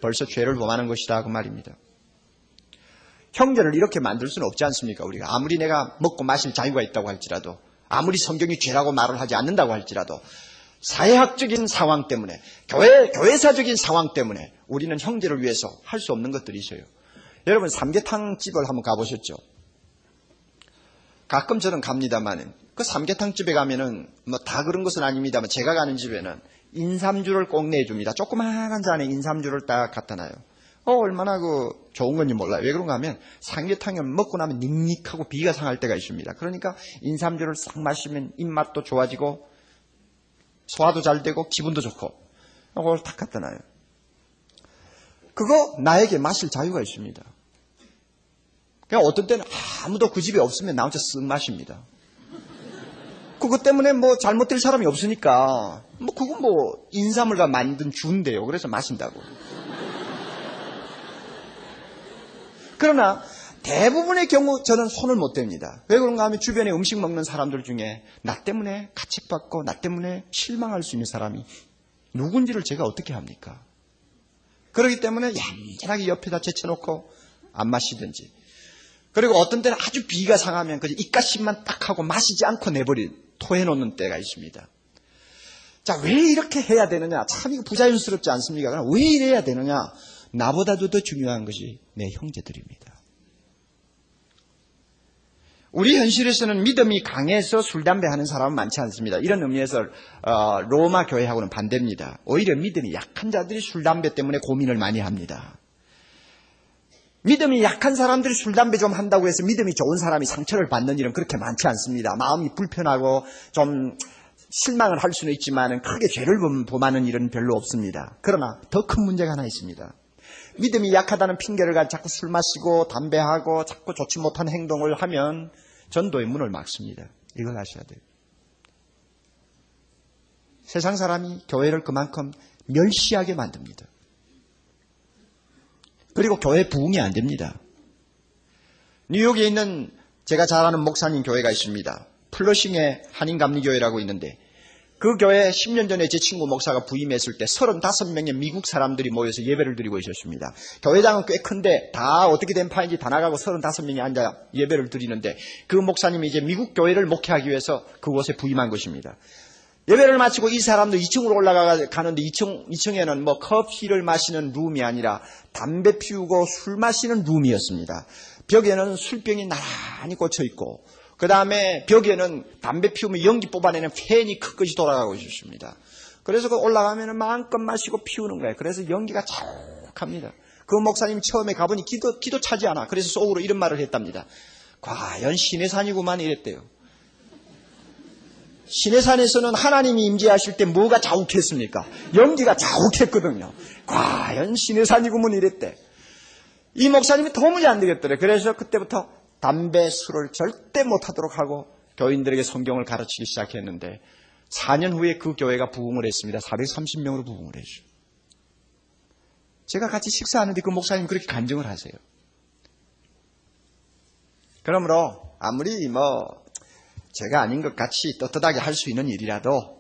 벌써 죄를 범하는 것이다 그 말입니다. 형제를 이렇게 만들 수는 없지 않습니까? 우리가 아무리 내가 먹고 마실 자유가 있다고 할지라도 아무리 성경이 죄라고 말을 하지 않는다고 할지라도 사회학적인 상황 때문에 교회사적인 상황 때문에 우리는 형제를 위해서 할 수 없는 것들이 있어요. 여러분 삼계탕 집을 한번 가보셨죠? 가끔 저는 갑니다만 그 삼계탕 집에 가면은 다 그런 것은 아닙니다만 제가 가는 집에는 인삼주를 꼭 내줍니다. 조그마한 잔에 인삼주를 딱 갖다 놔요. 얼마나 좋은 건지 몰라요. 왜 그런가 하면 삼계탕을 먹고 나면 닝닉하고 비가 상할 때가 있습니다. 그러니까 인삼주를 싹 마시면 입맛도 좋아지고 소화도 잘 되고 기분도 좋고 그걸 딱 갖다 놔요. 그거 나에게 마실 자유가 있습니다. 그냥 어떤 때는 아무도 그 집에 없으면 나 혼자 쓱 마십니다. 그것 때문에 잘못될 사람이 없으니까 그건 인삼을 만든 주인데요. 그래서 마신다고. 그러나 대부분의 경우 저는 손을 못 댑니다. 왜 그런가 하면 주변에 음식 먹는 사람들 중에 나 때문에 가책받고 나 때문에 실망할 수 있는 사람이 누군지를 제가 어떻게 합니까? 그렇기 때문에 얌전하게 옆에다 제쳐놓고 안 마시든지 그리고 어떤 때는 아주 비가 상하면 그냥 입가심만 딱 하고 마시지 않고 토해놓는 때가 있습니다. 자, 왜 이렇게 해야 되느냐? 참 이거 부자연스럽지 않습니까? 그럼 왜 이래야 되느냐? 나보다도 더 중요한 것이 내 형제들입니다. 우리 현실에서는 믿음이 강해서 술, 담배 하는 사람은 많지 않습니다. 이런 의미에서 로마 교회하고는 반대입니다. 오히려 믿음이 약한 자들이 술, 담배 때문에 고민을 많이 합니다. 믿음이 약한 사람들이 술, 담배 좀 한다고 해서 믿음이 좋은 사람이 상처를 받는 일은 그렇게 많지 않습니다. 마음이 불편하고 좀 실망을 할 수는 있지만 크게 죄를 범하는 일은 별로 없습니다. 그러나 더 큰 문제가 하나 있습니다. 믿음이 약하다는 핑계를 가지고 자꾸 술 마시고 담배하고 자꾸 좋지 못한 행동을 하면 전도의 문을 막습니다. 이걸 아셔야 돼요. 세상 사람이 교회를 그만큼 멸시하게 만듭니다. 그리고 교회 부흥이 안 됩니다. 뉴욕에 있는 제가 잘 아는 목사님 교회가 있습니다. 플러싱의 한인감리교회라고 있는데 그 교회에 10년 전에 제 친구 목사가 부임했을 때 35명의 미국 사람들이 모여서 예배를 드리고 있었습니다. 교회장은 꽤 큰데 다 어떻게 된 파인지 다 나가고 35명이 앉아 예배를 드리는데 그 목사님이 이제 미국 교회를 목회하기 위해서 그곳에 부임한 것입니다. 예배를 마치고 이 사람도 2층으로 올라가는데 2층에는 뭐 커피를 마시는 룸이 아니라 담배 피우고 술 마시는 룸이었습니다. 벽에는 술병이 나란히 꽂혀 있고 그 다음에 벽에는 담배 피우면 연기 뽑아내는 팬이 크끗이 돌아가고 있었습니다. 그래서 그 올라가면 마음껏 마시고 피우는 거예요. 그래서 연기가 찰칵합니다. 그 목사님 처음에 가보니 기도 차지 않아. 그래서 속으로 이런 말을 했답니다. 과연 신의 산이구만 이랬대요. 신의 산에서는 하나님이 임재하실 때 뭐가 자욱했습니까? 연기가 자욱했거든요. 과연 신의 산이구만 이랬대. 이 목사님이 도무지 안 되겠더래. 그래서 그때부터 담배, 술을 절대 못하도록 하고 교인들에게 성경을 가르치기 시작했는데 4년 후에 그 교회가 부흥을 했습니다. 430명으로 부흥을 했죠. 제가 같이 식사하는데 그 목사님 그렇게 간증을 하세요. 그러므로 아무리 제가 아닌 것 같이 떳떳하게 할 수 있는 일이라도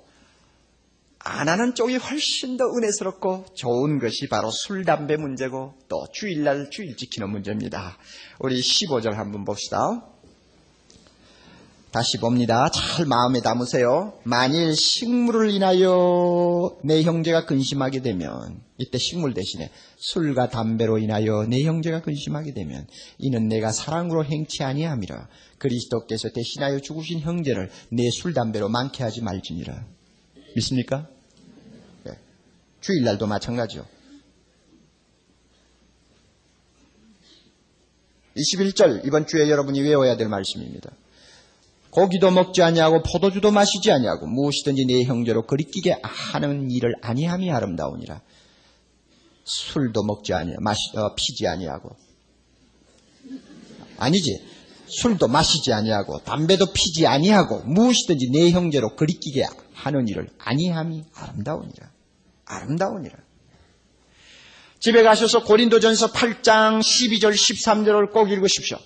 안 하는 쪽이 훨씬 더 은혜스럽고 좋은 것이 바로 술, 담배 문제고 또 주일날 주일 지키는 문제입니다. 우리 15절 한번 봅시다. 다시 봅니다. 잘 마음에 담으세요. 만일 식물을 인하여 내 형제가 근심하게 되면, 이때 식물 대신에 술과 담배로 인하여 내 형제가 근심하게 되면 이는 내가 사랑으로 행치 아니함이라. 그리스도께서 대신하여 죽으신 형제를 내 술, 담배로 많게 하지 말지니라. 믿습니까? 네. 주일날도 마찬가지요. 21절 이번 주에 여러분이 외워야 될 말씀입니다. 고기도 먹지 아니하고 포도주도 마시지 아니하고 무엇이든지 내 형제로 거리끼게 하는 일을 아니함이 아름다우니라. 술도 먹지 피지 아니하고 아니지. 술도 마시지 아니하고 담배도 피지 아니하고 무엇이든지 내 형제로 거리끼게 하는 일을 아니함이 아름다우니라. 아름다우니라. 집에 가셔서 고린도전서 8장 12절 13절을 꼭 읽으십시오.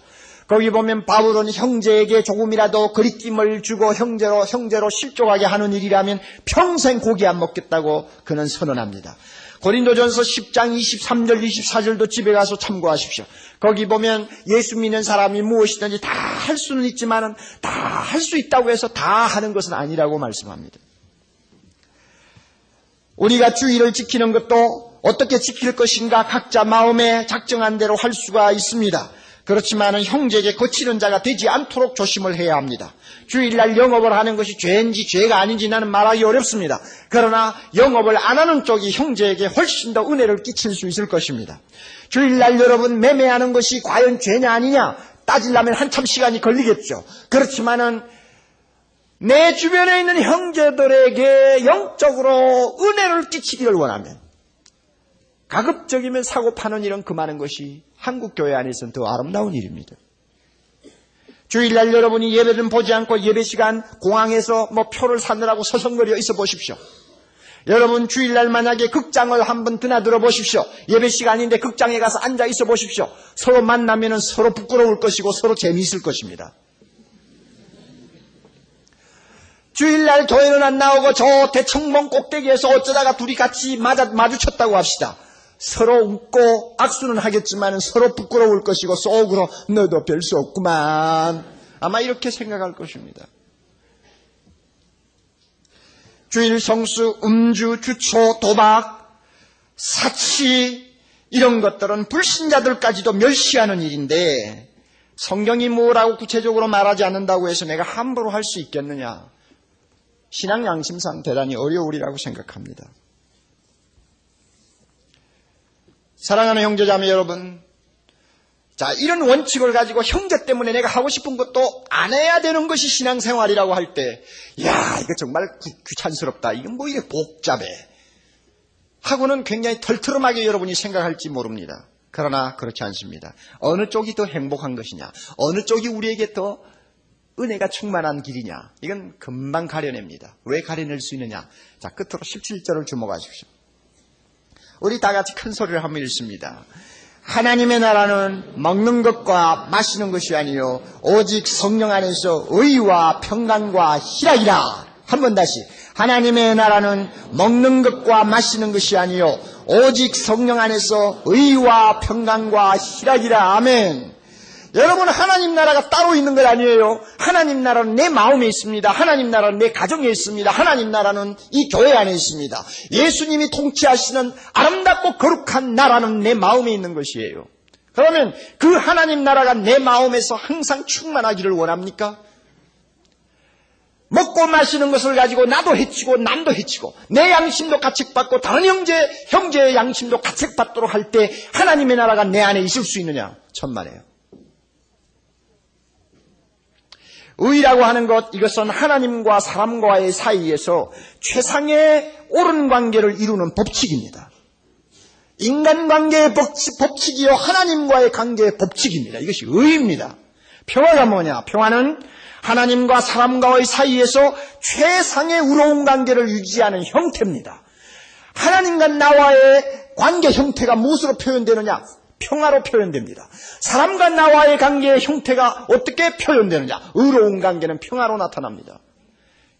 거기 보면 바울은 형제에게 조금이라도 거리낌을 주고 형제로 실족하게 하는 일이라면 평생 고기 안 먹겠다고 그는 선언합니다. 고린도전서 10장 23절 24절도 집에 가서 참고하십시오. 거기 보면 예수 믿는 사람이 무엇이든지 다 할 수는 있지만은 다 할 수 있다고 해서 다 하는 것은 아니라고 말씀합니다. 우리가 주의를 지키는 것도 어떻게 지킬 것인가 각자 마음에 작정한 대로 할 수가 있습니다. 그렇지만은 형제에게 거치는 자가 되지 않도록 조심을 해야 합니다. 주일날 영업을 하는 것이 죄인지 죄가 아닌지 나는 말하기 어렵습니다. 그러나 영업을 안 하는 쪽이 형제에게 훨씬 더 은혜를 끼칠 수 있을 것입니다. 주일날 여러분 매매하는 것이 과연 죄냐 아니냐 따지려면 한참 시간이 걸리겠죠. 그렇지만은 내 주변에 있는 형제들에게 영적으로 은혜를 끼치기를 원하면 가급적이면 사고 파는 일은 그만한 것이 한국교회 안에서는 더 아름다운 일입니다. 주일날 여러분이 예배를 보지 않고 예배 시간 공항에서 표를 사느라고 서성거려 있어 보십시오. 여러분 주일날 만약에 극장을 한번 드나들어 보십시오. 예배 시간인데 극장에 가서 앉아 있어 보십시오. 서로 만나면 서로 부끄러울 것이고 서로 재미있을 것입니다. 주일날 교회는 안 나오고 저 대청봉 꼭대기에서 어쩌다가 둘이 같이 마주쳤다고 합시다. 서로 웃고 악수는 하겠지만 서로 부끄러울 것이고 속으로 너도 별 수 없구만 아마 이렇게 생각할 것입니다. 주일 성수, 음주, 주초, 도박, 사치 이런 것들은 불신자들까지도 멸시하는 일인데 성경이 뭐라고 구체적으로 말하지 않는다고 해서 내가 함부로 할 수 있겠느냐. 신앙 양심상 대단히 어려우리라고 생각합니다. 사랑하는 형제자매 여러분, 자, 이런 원칙을 가지고 형제 때문에 내가 하고 싶은 것도 안 해야 되는 것이 신앙생활이라고 할 때, 야, 이거 정말 귀찮스럽다. 이건 뭐 이게 복잡해. 하고는 굉장히 털털하게 여러분이 생각할지 모릅니다. 그러나 그렇지 않습니다. 어느 쪽이 더 행복한 것이냐, 어느 쪽이 우리에게 더 은혜가 충만한 길이냐, 이건 금방 가려냅니다. 왜 가려낼 수 있느냐? 자, 끝으로 17절을 주목하십시오. 우리 다 같이 큰 소리를 한번 읽습니다. 하나님의 나라는 먹는 것과 마시는 것이 아니요 오직 성령 안에서 의와 평강과 희락이라. 한 번 다시. 하나님의 나라는 먹는 것과 마시는 것이 아니요 오직 성령 안에서 의와 평강과 희락이라. 아멘. 여러분, 하나님 나라가 따로 있는 것 아니에요. 하나님 나라는 내 마음에 있습니다. 하나님 나라는 내 가정에 있습니다. 하나님 나라는 이 교회 안에 있습니다. 예수님이 통치하시는 아름답고 거룩한 나라는 내 마음에 있는 것이에요. 그러면 그 하나님 나라가 내 마음에서 항상 충만하기를 원합니까? 먹고 마시는 것을 가지고 나도 해치고 남도 해치고 내 양심도 가책받고 다른 형제의 양심도 가책받도록 할 때 하나님의 나라가 내 안에 있을 수 있느냐? 천만에요. 의라고 하는 것, 이것은 하나님과 사람과의 사이에서 최상의 옳은 관계를 이루는 법칙입니다. 인간관계의 법칙이요 하나님과의 관계의 법칙입니다. 이것이 의입니다. 평화가 뭐냐? 평화는 하나님과 사람과의 사이에서 최상의 의로운 관계를 유지하는 형태입니다. 하나님과 나와의 관계 형태가 무엇으로 표현되느냐? 평화로 표현됩니다. 사람과 나와의 관계의 형태가 어떻게 표현되느냐? 의로운 관계는 평화로 나타납니다.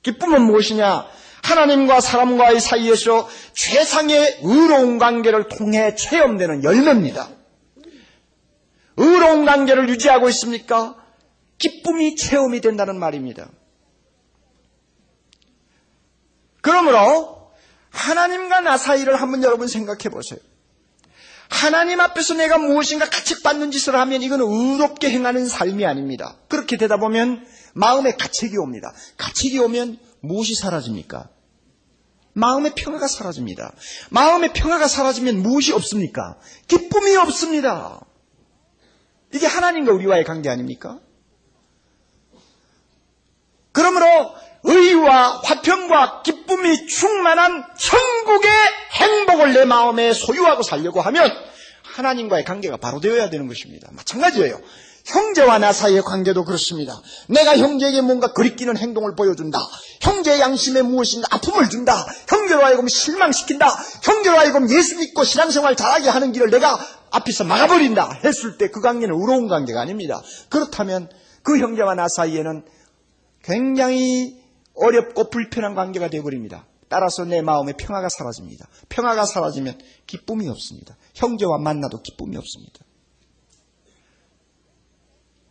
기쁨은 무엇이냐? 하나님과 사람과의 사이에서 최상의 의로운 관계를 통해 체험되는 열매입니다. 의로운 관계를 유지하고 있습니까? 기쁨이 체험이 된다는 말입니다. 그러므로 하나님과 나 사이를 한번 여러분 생각해 보세요. 하나님 앞에서 내가 무엇인가 가책받는 짓을 하면 이건 의롭게 행하는 삶이 아닙니다. 그렇게 되다 보면 마음에 가책이 옵니다. 가책이 오면 무엇이 사라집니까? 마음의 평화가 사라집니다. 마음의 평화가 사라지면 무엇이 없습니까? 기쁨이 없습니다. 이게 하나님과 우리와의 관계 아닙니까? 그러므로 의와 화평과 기쁨이 충만한 천국의 행복을 내 마음에 소유하고 살려고 하면 하나님과의 관계가 바로 되어야 되는 것입니다. 마찬가지예요. 형제와 나 사이의 관계도 그렇습니다. 내가 형제에게 뭔가 거리끼는 행동을 보여준다. 형제의 양심에 무엇인가 아픔을 준다. 형제로 하여금 실망시킨다. 형제로 하여금 예수 믿고 신앙생활 잘하게 하는 길을 내가 앞에서 막아버린다 했을 때 그 관계는 의로운 관계가 아닙니다. 그렇다면 그 형제와 나 사이에는 굉장히 어렵고 불편한 관계가 되어버립니다. 따라서 내 마음에 평화가 사라집니다. 평화가 사라지면 기쁨이 없습니다. 형제와 만나도 기쁨이 없습니다.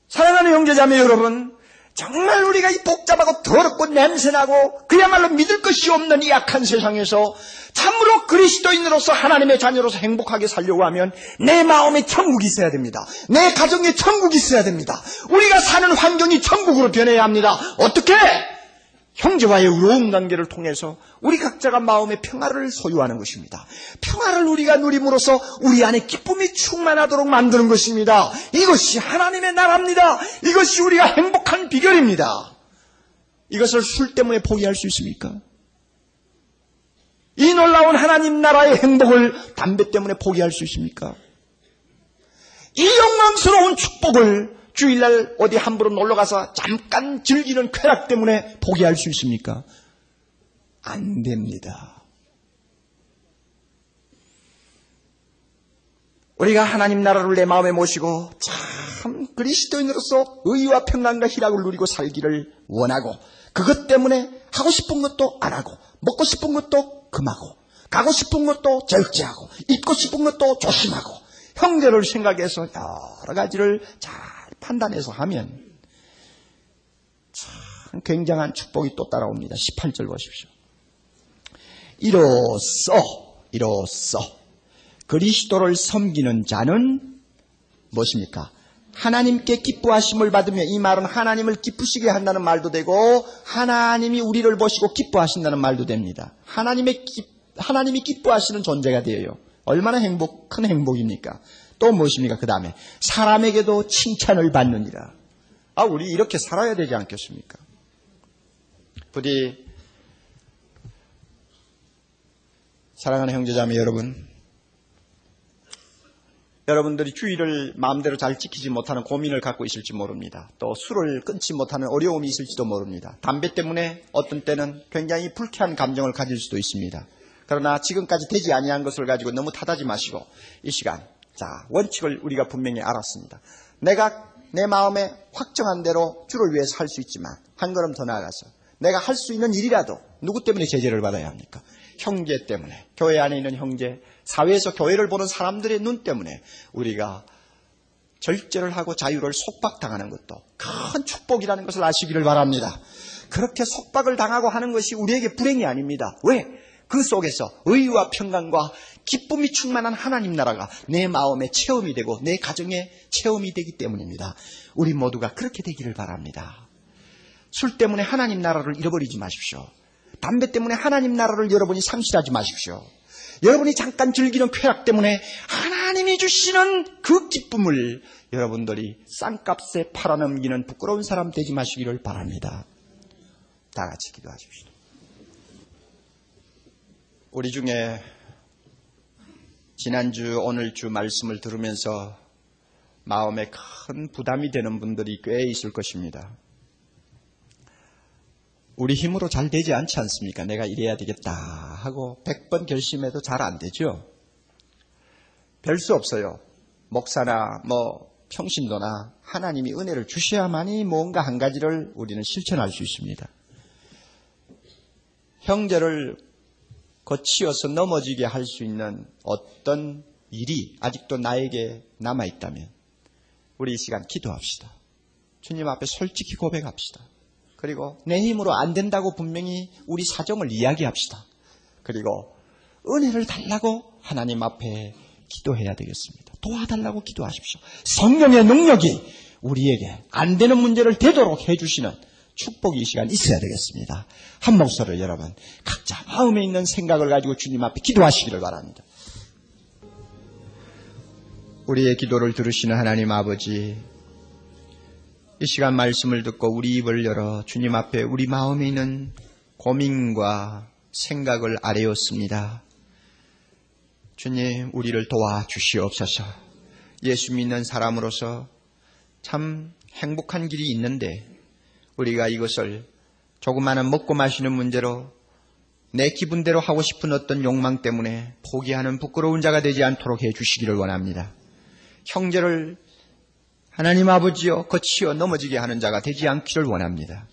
사랑하는 형제자매 여러분, 정말 우리가 이 복잡하고 더럽고 냄새나고 그야말로 믿을 것이 없는 이 악한 세상에서 참으로 그리스도인으로서 하나님의 자녀로서 행복하게 살려고 하면 내 마음에 천국이 있어야 됩니다. 내 가정에 천국이 있어야 됩니다. 우리가 사는 환경이 천국으로 변해야 합니다. 어떻게? 형제와의 의로운 관계를 통해서 우리 각자가 마음의 평화를 소유하는 것입니다. 평화를 우리가 누림으로써 우리 안에 기쁨이 충만하도록 만드는 것입니다. 이것이 하나님의 나라입니다. 이것이 우리가 행복한 비결입니다. 이것을 술 때문에 포기할 수 있습니까? 이 놀라운 하나님 나라의 행복을 담배 때문에 포기할 수 있습니까? 이 영광스러운 축복을 주일날 어디 함부로 놀러가서 잠깐 즐기는 쾌락 때문에 포기할 수 있습니까? 안 됩니다. 우리가 하나님 나라를 내 마음에 모시고 참 그리스도인으로서 의와 평강과 희락을 누리고 살기를 원하고 그것 때문에 하고 싶은 것도 안 하고 먹고 싶은 것도 금하고 가고 싶은 것도 절제하고 입고 싶은 것도 조심하고 형제를 생각해서 여러 가지를 잘 판단해서 하면 참 굉장한 축복이 또 따라옵니다. 18절 보십시오. 이로써 그리스도를 섬기는 자는 무엇입니까? 하나님께 기뻐하심을 받으며, 이 말은 하나님을 기쁘시게 한다는 말도 되고 하나님이 우리를 보시고 기뻐하신다는 말도 됩니다. 하나님이 기뻐하시는 존재가 되어요. 얼마나 큰 행복입니까? 또 무엇입니까? 그 다음에 사람에게도 칭찬을 받느니라. 우리 이렇게 살아야 되지 않겠습니까? 부디 사랑하는 형제자매 여러분, 여러분들이 주의를 마음대로 잘 지키지 못하는 고민을 갖고 있을지 모릅니다. 또 술을 끊지 못하는 어려움이 있을지도 모릅니다. 담배 때문에 어떤 때는 굉장히 불쾌한 감정을 가질 수도 있습니다. 그러나 지금까지 되지 아니한 것을 가지고 너무 탓하지 마시고 이 시간, 원칙을 우리가 분명히 알았습니다. 내가 내 마음에 확정한 대로 주를 위해서 할 수 있지만 한 걸음 더 나아가서 내가 할 수 있는 일이라도 누구 때문에 제재를 받아야 합니까? 형제 때문에, 교회 안에 있는 형제, 사회에서 교회를 보는 사람들의 눈 때문에 우리가 절제를 하고 자유를 속박당하는 것도 큰 축복이라는 것을 아시기를 바랍니다. 그렇게 속박을 당하고 하는 것이 우리에게 불행이 아닙니다. 왜? 그 속에서 의와 평강과 기쁨이 충만한 하나님 나라가 내 마음에 체험이 되고 내 가정에 체험이 되기 때문입니다. 우리 모두가 그렇게 되기를 바랍니다. 술 때문에 하나님 나라를 잃어버리지 마십시오. 담배 때문에 하나님 나라를 여러분이 상실하지 마십시오. 여러분이 잠깐 즐기는 쾌락 때문에 하나님이 주시는 그 기쁨을 여러분들이 싼값에 팔아넘기는 부끄러운 사람 되지 마시기를 바랍니다. 다 같이 기도하십시오. 우리 중에 지난주 오늘 주 말씀을 들으면서 마음에 큰 부담이 되는 분들이 꽤 있을 것입니다. 우리 힘으로 잘 되지 않지 않습니까? 내가 이래야 되겠다 하고 100번 결심해도 잘 안 되죠. 별 수 없어요. 목사나 평신도나 하나님이 은혜를 주셔야만이 뭔가 한 가지를 우리는 실천할 수 있습니다. 형제를 거치어서 넘어지게 할 수 있는 어떤 일이 아직도 나에게 남아있다면 우리 이 시간 기도합시다. 주님 앞에 솔직히 고백합시다. 그리고 내 힘으로 안 된다고 분명히 우리 사정을 이야기합시다. 그리고 은혜를 달라고 하나님 앞에 기도해야 되겠습니다. 도와달라고 기도하십시오. 성령의 능력이 우리에게 안 되는 문제를 되도록 해주시는 축복이 이 시간 있어야 되겠습니다. 한 목소리를 여러분 각자 마음에 있는 생각을 가지고 주님 앞에 기도하시기를 바랍니다. 우리의 기도를 들으시는 하나님 아버지, 이 시간 말씀을 듣고 우리 입을 열어 주님 앞에 우리 마음에 있는 고민과 생각을 아뢰었습니다. 주님, 우리를 도와주시옵소서. 예수 믿는 사람으로서 참 행복한 길이 있는데 우리가 이것을 조그마한 먹고 마시는 문제로 내 기분대로 하고 싶은 어떤 욕망 때문에 포기하는 부끄러운 자가 되지 않도록 해주시기를 원합니다. 형제를 하나님 아버지여 거치어 넘어지게 하는 자가 되지 않기를 원합니다.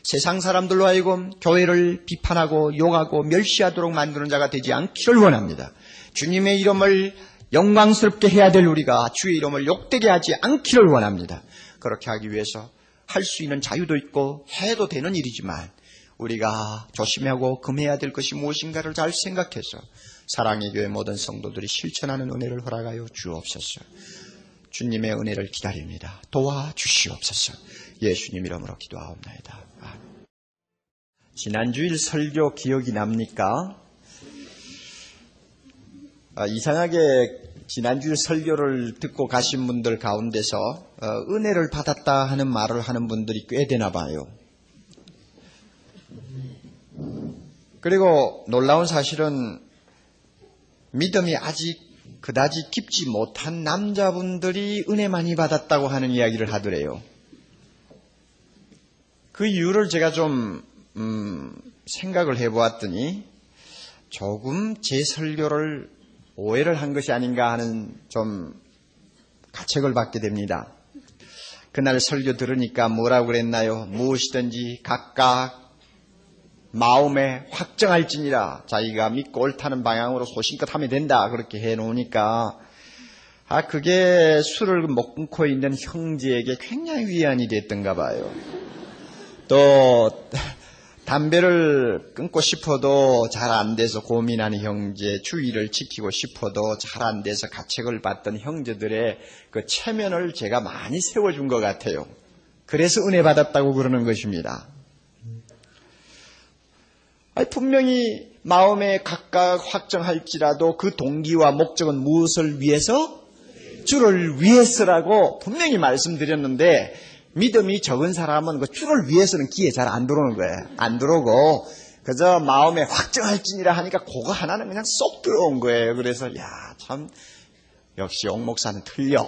세상 사람들로 하여금 교회를 비판하고 욕하고 멸시하도록 만드는 자가 되지 않기를 원합니다. 주님의 이름을 영광스럽게 해야 될 우리가 주의 이름을 욕되게 하지 않기를 원합니다. 그렇게 하기 위해서 할 수 있는 자유도 있고 해도 되는 일이지만 우리가 조심하고 금해야 될 것이 무엇인가를 잘 생각해서 사랑의 교회 모든 성도들이 실천하는 은혜를 허락하여 주옵소서. 주님의 은혜를 기다립니다. 도와주시옵소서. 예수님 이름으로 기도하옵나이다. 지난주일 설교 기억이 납니까? 이상하게 지난주일 설교를 듣고 가신 분들 가운데서 은혜를 받았다 하는 말을 하는 분들이 꽤 되나 봐요. 그리고 놀라운 사실은 믿음이 아직 그다지 깊지 못한 남자분들이 은혜 많이 받았다고 하는 이야기를 하더래요. 그 이유를 제가 좀 생각을 해보았더니 조금 제 설교를 오해를 한 것이 아닌가 하는 좀 가책을 받게 됩니다. 그날 설교 들으니까 뭐라고 그랬나요? 무엇이든지 각각 마음에 확정할지니라. 자기가 믿고 옳다는 방향으로 소신껏 하면 된다. 그렇게 해놓으니까 그게 술을 못 끊고 있는 형제에게 굉장히 위안이 됐던가 봐요. 또 담배를 끊고 싶어도 잘 안 돼서 고민하는 형제, 주의를 지키고 싶어도 잘 안 돼서 가책을 받던 형제들의 그 체면을 제가 많이 세워준 것 같아요. 그래서 은혜 받았다고 그러는 것입니다. 분명히 마음에 각각 확정할지라도 그 동기와 목적은 무엇을 위해서? 주를 위해서라고 분명히 말씀드렸는데 믿음이 적은 사람은 그 주를 위해서는 귀에 잘 안 들어오는 거예요. 안 들어오고 그저 마음에 확정할지니라 하니까 그거 하나는 그냥 쏙 들어온 거예요. 그래서 야, 참 역시 옥 목사는 틀려.